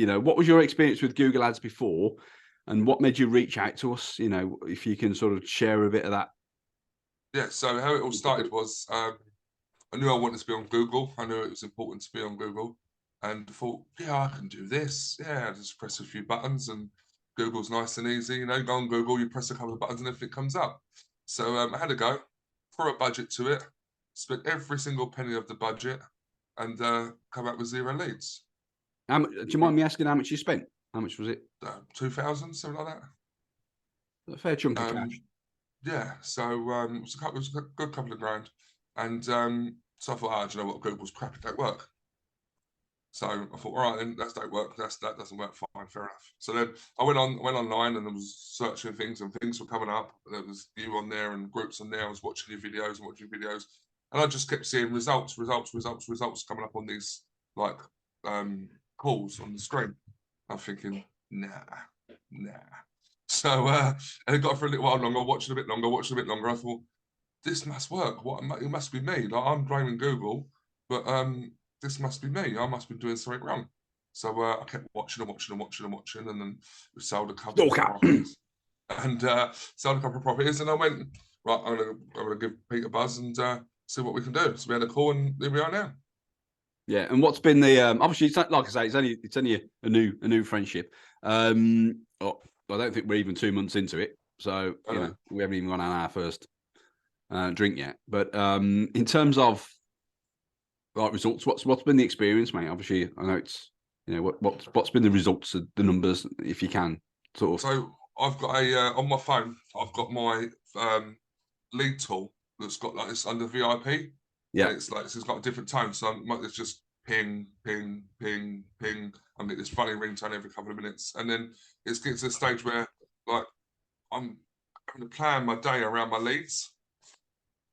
what was your experience with Google Ads before, and what made you reach out to us? If you can sort of share a bit of that. Yeah, so how it all started was I knew I wanted to be on Google. I knew it was important to be on Google, and I thought, yeah, I can do this. Yeah, I just press a few buttons, and Google's nice and easy. Go on Google, you press a couple of buttons, and everything comes up. So I had a go, throw a budget to it, spent every single penny of the budget, and come out with 0 leads. Do you mind me asking how much you spent? How much was it? 2,000, something like A fair chunk of that. cash. Yeah, so it was a good couple of grand, and so I thought, do you know what, Google's crap, it don't work. So I thought, all right, then that don't work. That doesn't work. Fine, fair enough. So then I went online and I was searching things, and things were coming up. There was you on there and groups on there. I was watching your videos, and I just kept seeing results coming up on these like calls on the screen. I'm thinking, nah. So and it got for a little while longer, watching a bit longer. I thought, this must work. It must be me. Like, I'm blaming Google, but this must be me. I must be doing something wrong. So I kept watching, and then we sold a couple of properties. And sold a couple of properties, and I went, right, I'm gonna give Pete a buzz and see what we can do. So we had a call, and here we are now. Yeah, and what's been the obviously, it's like I say, it's only a new friendship. I don't think we're even 2 months into it, so we haven't even gone on our first drink yet. But in terms of like results, what's been the experience, mate? Obviously, I know it's what's been the results of the numbers, if you can sort of. So I've got on my phone, I've got my lead tool that's got like this under VIP. Yeah, and it's got a different tone, so it's just ping, ping, ping, ping. I get this funny ringtone every couple of minutes, and then it gets to a stage where like I'm having to plan my day around my leads.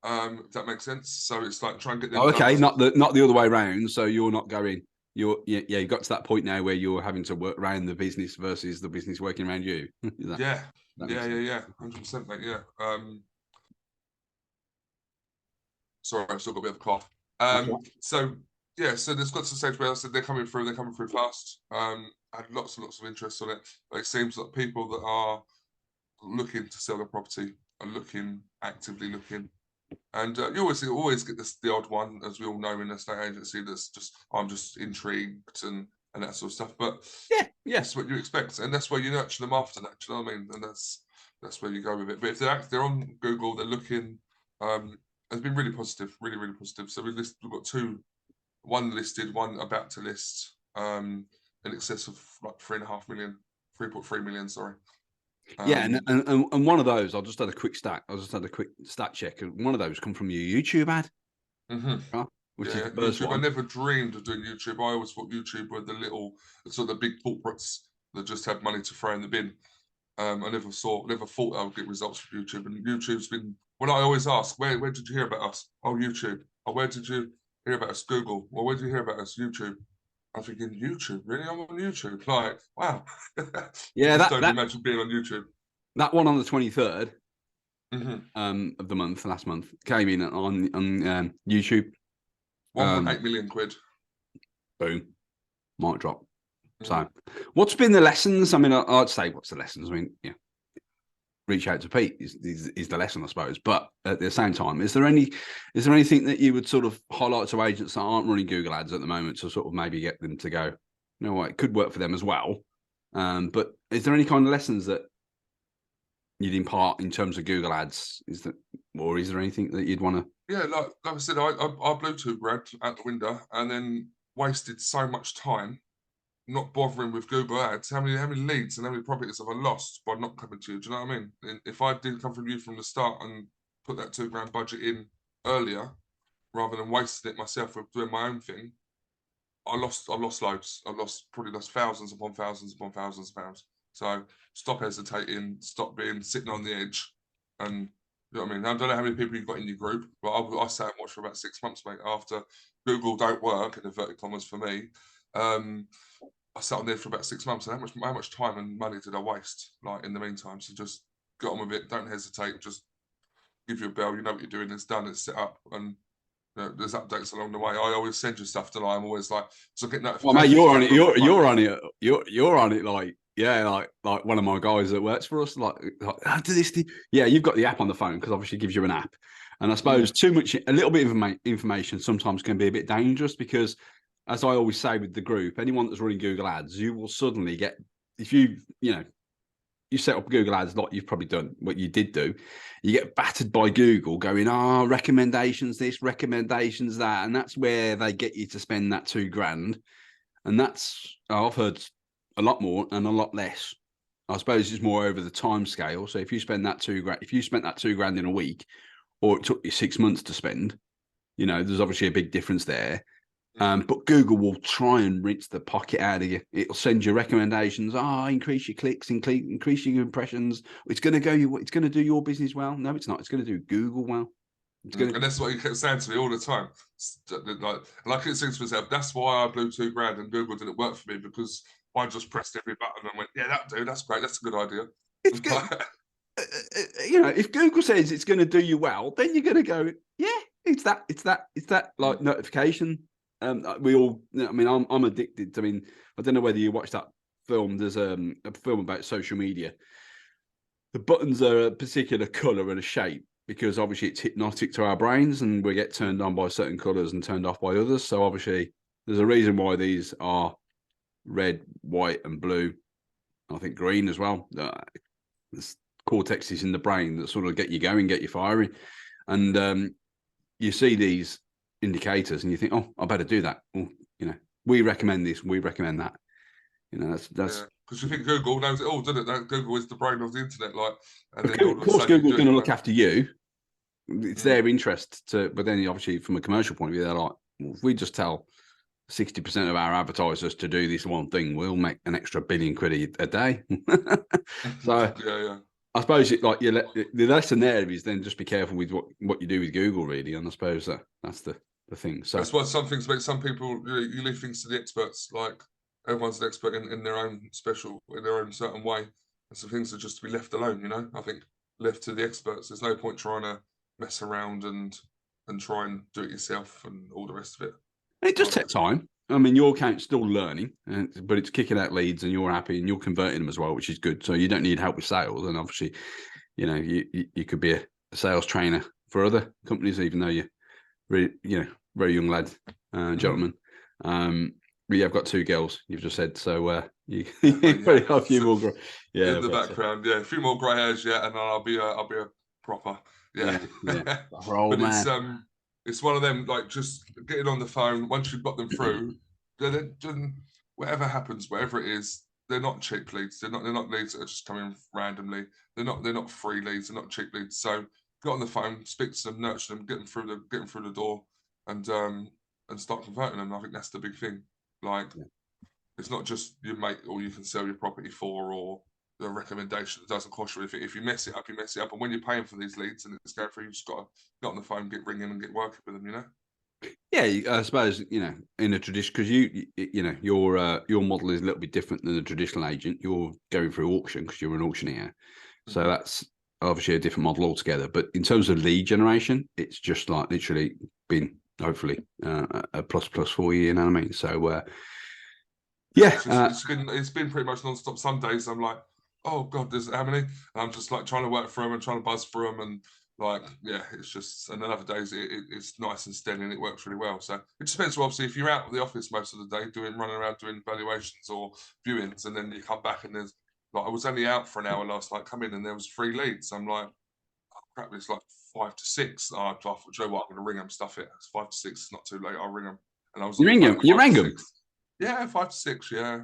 If that makes sense. So it's like try and get them. Oh, okay, not the other way around. So you're not going. You got to that point now where you're having to work around the business versus the business working around you. Yeah, 100%, mate. Yeah. Sorry, I've still got a bit of a cough. So yeah, so there's got to a stage where I said they're coming through fast. I had lots and lots of interest on it, but it seems like people that are looking to sell their property are actively looking. And you always get the odd one, as we all know, in a estate agency that's just, I'm just intrigued and that sort of stuff. But yeah, that's what you expect, and that's where you nurture them after that. Do you know what I mean? And that's where you go with it. But if they're on Google, they're looking. It's been really positive, really positive. So we've got one listed, one about to list, in excess of like 3.5 million, 3.3 million, sorry. Yeah, and one of those, I just had a quick stat check. One of those come from your YouTube ad. Mm-hmm. Which is the first YouTube. one. I never dreamed of doing YouTube. I always thought YouTube were the big corporates that just had money to throw in the bin. I never thought I would get results from YouTube. And YouTube's been, when I always ask, where did you hear about us? Oh, YouTube. Oh, where did you hear about us? Google. Well, where did you hear about us? YouTube. I'm thinking, YouTube? Really? I'm on YouTube? Like, wow. Yeah, I just don't imagine being on YouTube. That one on the 23rd of the month, last month, came in on YouTube. 1.8 million quid. Boom. Mic drop. So, what's been the lessons? I mean, I'd say what's the lessons? I mean, reach out to Pete is the lesson, I suppose. But at the same time, is there anything that you would sort of highlight to agents that aren't running Google Ads at the moment to sort of maybe get them to go, you know what, it could work for them as well. But is there any kind of lessons that you'd impart in terms of Google Ads? Is there anything that you'd want to? Yeah, like I said, I blew 2 grand out the window and then wasted so much time not bothering with Google Ads. How many leads and how many properties have I lost by not coming to you? Do you know what I mean? If I did come from you from the start and put that 2 grand budget in earlier, rather than wasting it myself with doing my own thing, I've lost loads. Probably lost thousands upon thousands upon thousands of pounds. So stop hesitating, stop being sitting on the edge, and you know what I mean. I don't know how many people you've got in your group, but I sat and watched for about 6 months, mate. After Google don't work in inverted commas for me, I sat on there for about 6 months, and how much time and money did I waste? Like in the meantime, so just get on with it. Don't hesitate. Just give you a bell. You know what you're doing. It's done. It's set up, and there's updates along the way. I always send you stuff, and I'm always like, so I get Well, notifications. mate, you're on it. like, You're on it. You're on it. Like one of my guys that works for us. How do this? Yeah, you've got the app on the phone because obviously it gives you an app. And I suppose a little bit of information sometimes can be a bit dangerous because, as I always say with the group, anyone that's running Google Ads, you will suddenly get, if you set up Google Ads like you've probably done what you did do, you get battered by Google going, recommendations this, recommendations that, and that's where they get you to spend that $2,000. And I've heard a lot more and a lot less. I suppose it's more over the time scale. So if you spend that $2,000, if you spent that $2,000 in a week, or it took you 6 months to spend, there's obviously a big difference there. But Google will try and rinse the pocket out of you. It'll send you recommendations. Increase your clicks, increase your impressions. It's going to do your business well. No, it's not. It's going to do Google well. And that's what you kept saying to me all the time. And I kept saying to myself, that's why I blew $2,000 and Google didn't work for me, because I just pressed every button and went, yeah, that'll do. That's great. That's a good idea. It's good. If Google says it's going to do you well, then you're going to go, yeah, it's that like notification. We all, I'm addicted. I don't know whether you watched that film. There's a film about social media. The buttons are a particular color and a shape because obviously it's hypnotic to our brains, and we get turned on by certain colors and turned off by others. So obviously there's a reason why these are red, white, and blue. I think green as well. There's cortex is in the brain that sort of get you going, get you firing, and you see these indicators and you think, I better do that. Well, we recommend this, we recommend that. That's because you think Google knows it all, doesn't it? That Google is the brain of the internet. Of course, Google's going to look after you. It's their interest to, but then obviously from a commercial point of view, they're like, well, if we just tell 60% of our advertisers to do this one thing, we'll make an extra $1 billion a day. So yeah. I suppose the lesson there is then just be careful with what you do with Google, really. And I suppose that's the thing. So that's why some things make some people, you leave things to the experts. Like everyone's an expert in their own certain way. And some things are just to be left alone, I think left to the experts. There's no point trying to mess around and try and do it yourself and all the rest of it. It does take time. Your account's still learning, but it's kicking out leads and you're happy and you're converting them as well, which is good. So you don't need help with sales. And obviously, you could be a sales trainer for other companies, even though you're really, very young lad, gentleman. We have got 2 girls, you've just said. So you probably have a few more. In the background, a few more grey hairs, and then I'll be a proper, But it's one of them, like just getting on the phone. Once you've got them through, then whatever happens, whatever it is, they're not cheap leads. They're not leads that are just coming randomly. They're not free leads. They're not cheap leads. So get on the phone, speak to them, nurture them, get them through the door, and start converting them. I think that's the big thing. It's not just your mate or you can sell your property for, or the recommendation that doesn't cost you anything. If you mess it up, you mess it up. And when you're paying for these leads and it's going through, you've just got to get on the phone, get ringing, and get working with them. Yeah, I suppose in a tradition, because your model is a little bit different than a traditional agent. You're going through auction because you're an auctioneer, so that's obviously a different model altogether. But in terms of lead generation, it's just like literally been hopefully a plus for you. You know what I mean? So it's been pretty much non-stop. Some days I'm like, oh God, there's how many? And I'm just like trying to work through them and trying to buzz through them, and it's just. And then other days it's nice and steady and it works really well. So it just depends. Obviously, if you're out of the office most of the day running around doing valuations or viewings, and then you come back and there's I was only out for an hour last night, come in and there was 3 leads. I'm like, oh crap, it's like 5 to 6. I thought, you know what, I'm gonna ring them, stuff it. It's 5 to 6. It's not too late. I'll ring them. And I was. You rang them. Yeah, 5 to 6. Yeah.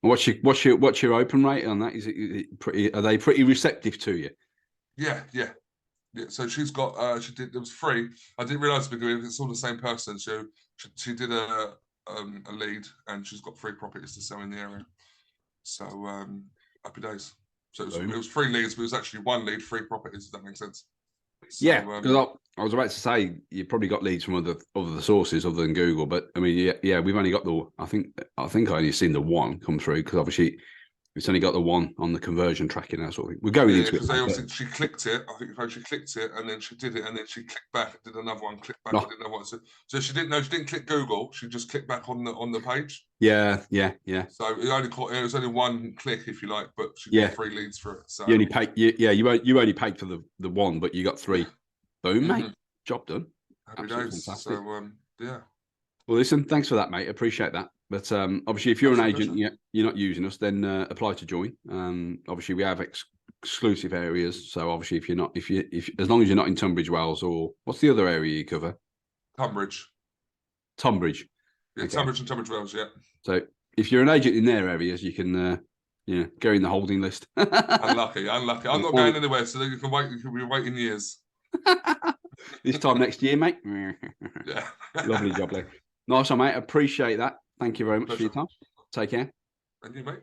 What's your open rate on that? Is it pretty? Are they pretty receptive to you? Yeah. So she's got. There was 3. I didn't realise because it's all the same person. She did a lead, and she's got 3 properties to sell in the area. So happy days. So it was 3 leads, but it was actually 1 lead, 3 properties. If that makes sense. So, because I was about to say you probably got leads from other sources other than Google, but we've only got I think I only seen the 1 come through because obviously It's only got the one on the conversion tracking and that sort of thing. We're going Yeah, into it. because they mate, obviously she clicked it. I think she clicked it, and then she did it, and then she clicked back and did another one. Clicked back, Oh. and did another one. So she didn't know. She didn't click Google. She just clicked back on the page. Yeah. So it was only one click, if you like, but she Yeah. got 3 leads for it. So You only paid. You only paid for the one, but you got 3. Boom, mate. Job done. Happy Absolutely days. fantastic. So yeah. Well, listen, thanks for that, mate. Appreciate that. But obviously, if you're an Absolute agent, you're not using us, then apply to join. Obviously, we have exclusive areas. So obviously, if as long as you're not in Tunbridge Wells, or what's the other area you cover? Tunbridge. Tunbridge. Yeah, Okay. Tunbridge and Tunbridge Wells. Yeah. So if you're an agent in their areas, you can go in the holding list. Unlucky. I'm not going anywhere, so you can wait. You can be waiting years. This time next year, mate. Yeah. Lovely job, Lee. Nice one, mate. Appreciate that. Thank you very much for your time. Take care. And you, mate.